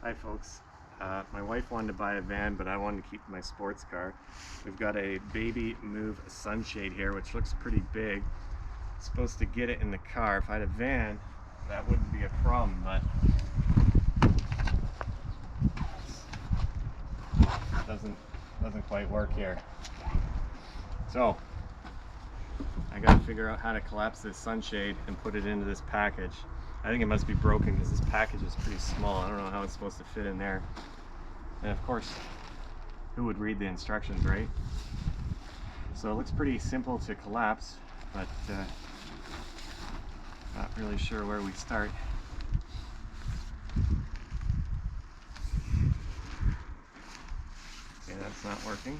Hi folks, my wife wanted to buy a van, but I wanted to keep my sports car. We've got a baby move sunshade here, which looks pretty big. It's supposed to get it in the car. If I had a van, that wouldn't be a problem, but it doesn't quite work here. So I gotta figure out how to collapse this sunshade and put it into this package. I think it must be broken because this package is pretty small. I don't know how it's supposed to fit in there. And of course, who would read the instructions, right? So it looks pretty simple to collapse, but not really sure where we start. Okay, that's not working.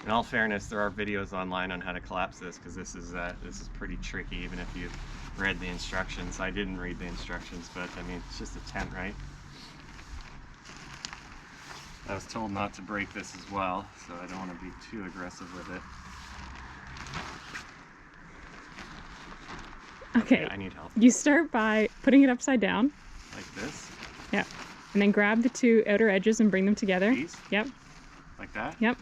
In all fairness, there are videos online on how to collapse this, because this is pretty tricky, even if you've read the instructions. I didn't read the instructions, but I mean, it's just a tent, right? I was told not to break this as well, so I don't want to be too aggressive with it. Okay, I need help. You start by putting it upside down. Like this? Yeah. And then grab the two outer edges and bring them together. These? Yep. Like that? Yep.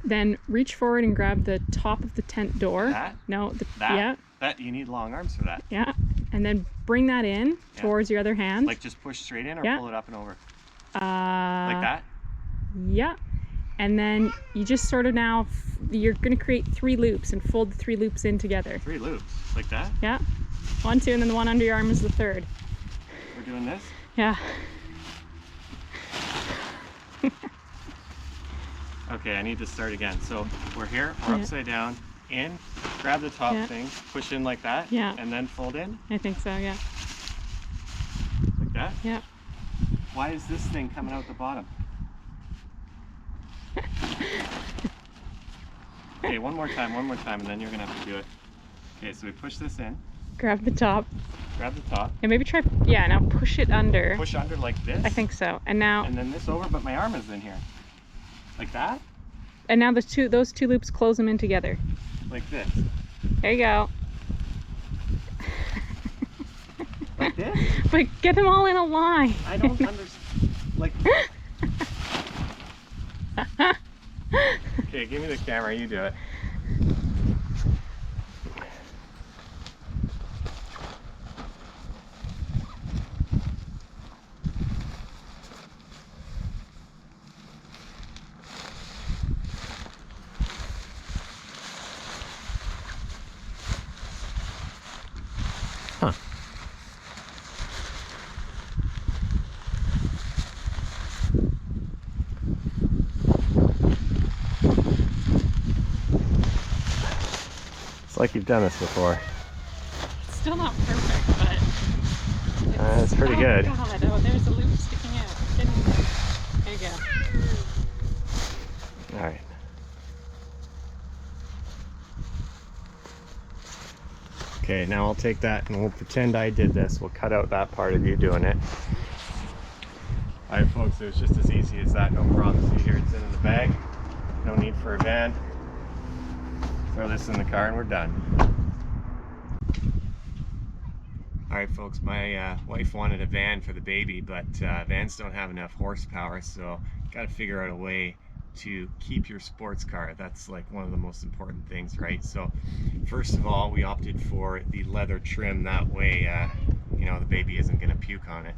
Then reach forward and grab the top of the tent door. That? No, that? Yeah. That, you need long arms for that. Yeah. And then bring that in towards your other hand. Like just push straight in or pull it up and over? Like that? Yeah. And then you just sort of now, you're going to create 3 loops and fold the 3 loops in together. 3 loops? Like that? Yeah. 1, 2, and then the one under your arm is the 3rd. We're doing this? Yeah. Okay, I need to start again. So we're here, we're upside down, in, grab the top thing, push in like that, and then fold in? I think so, yeah. Like that? Yeah. Why is this thing coming out the bottom? Okay, one more time, and then you're gonna have to do it. Okay, so we push this in. Grab the top. Grab the top. And maybe try, now push it under. Push under like this? I think so. And now. And then this over, but my arm is in here. Like that? And now those two loops, close them in together. Like this? There you go. Like this? But get them all in a line. I don't understand. Like. Okay, give me the camera, you do it. Huh. It's like you've done this before. It's still not perfect, but it's pretty good. God, oh, there's a loop sticking out. Get in there. There you go. All right. Okay, now I'll take that and we'll pretend I did this. We'll cut out that part of you doing it. All right, folks, it was just as easy as that. No problem. See here, it's in the bag. No need for a van. Throw this in the car and we're done. All right, folks, my wife wanted a van for the baby, but vans don't have enough horsepower, so got to figure out a way to keep your sports car. That's like one of the most important things, right? So first of all, we opted for the leather trim. That way, you know, the baby isn't going to puke on it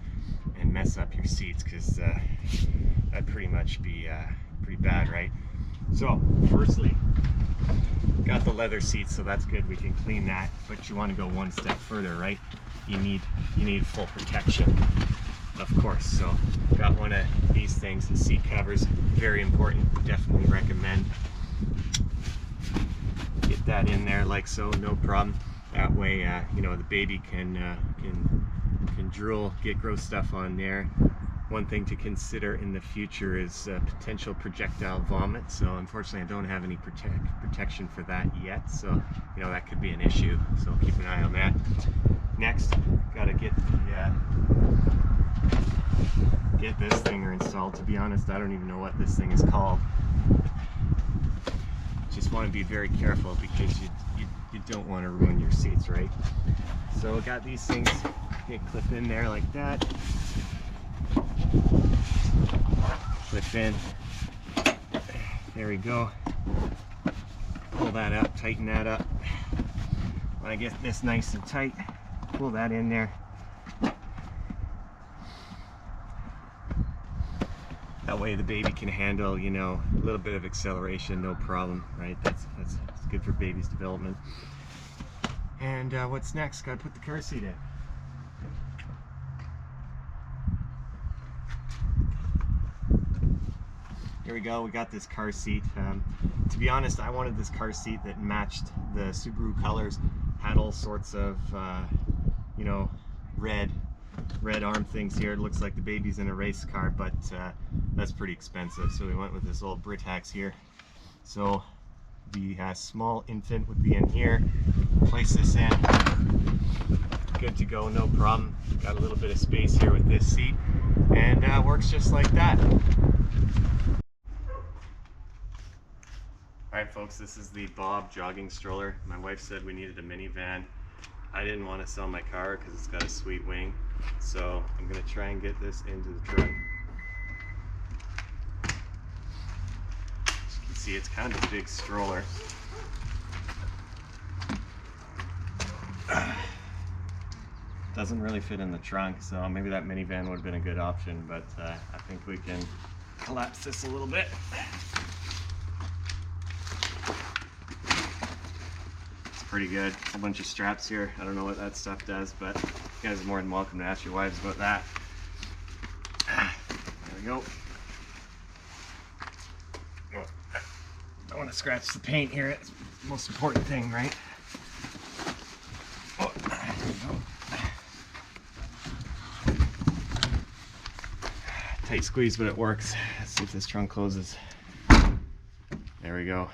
and mess up your seats, because that'd pretty much be pretty bad, right? So firstly, got the leather seats, so that's good. We can clean that, but you want to go one step further, right? You need full protection, of course. So got one of these things, the seat covers, very important. Definitely recommend get that in there like so, no problem. That way, you know, the baby can drool, get gross stuff on there. One thing to consider in the future is potential projectile vomit. So unfortunately, I don't have any protection for that yet. So, you know, that could be an issue. So keep an eye on that. Next, gotta get this thing installed. To be honest, I don't even know what this thing is called. Just want to be very careful, because you don't want to ruin your seats, right? So I got these things, they clip in there like that. Clip in. There we go. Pull that up, tighten that up. When I get this nice and tight, pull that in there. That way the baby can handle, you know, a little bit of acceleration, no problem, right? That's good for baby's development. And what's next? Gotta put the car seat in. Here we go, we got this car seat. To be honest, I wanted this car seat that matched the Subaru colors, had all sorts of, you know, red arm things here. It looks like the baby's in a race car, but that's pretty expensive. So we went with this old Britax here. So the small infant would be in here. Place this in. Good to go, no problem. Got a little bit of space here with this seat, and works just like that. Alright folks, this is the Bob jogging stroller. My wife said we needed a minivan. I didn't want to sell my car because it's got a sweet wing, so I'm going to try and get this into the trunk. As you can see, it's kind of a big stroller. Doesn't really fit in the trunk, so maybe that minivan would have been a good option, but I think we can collapse this a little bit. Pretty good. A bunch of straps here. I don't know what that stuff does, but you guys are more than welcome to ask your wives about that. There we go. I don't want to scratch the paint here. It's the most important thing, right? Oh, there we go. Tight squeeze, but it works. Let's see if this trunk closes. There we go.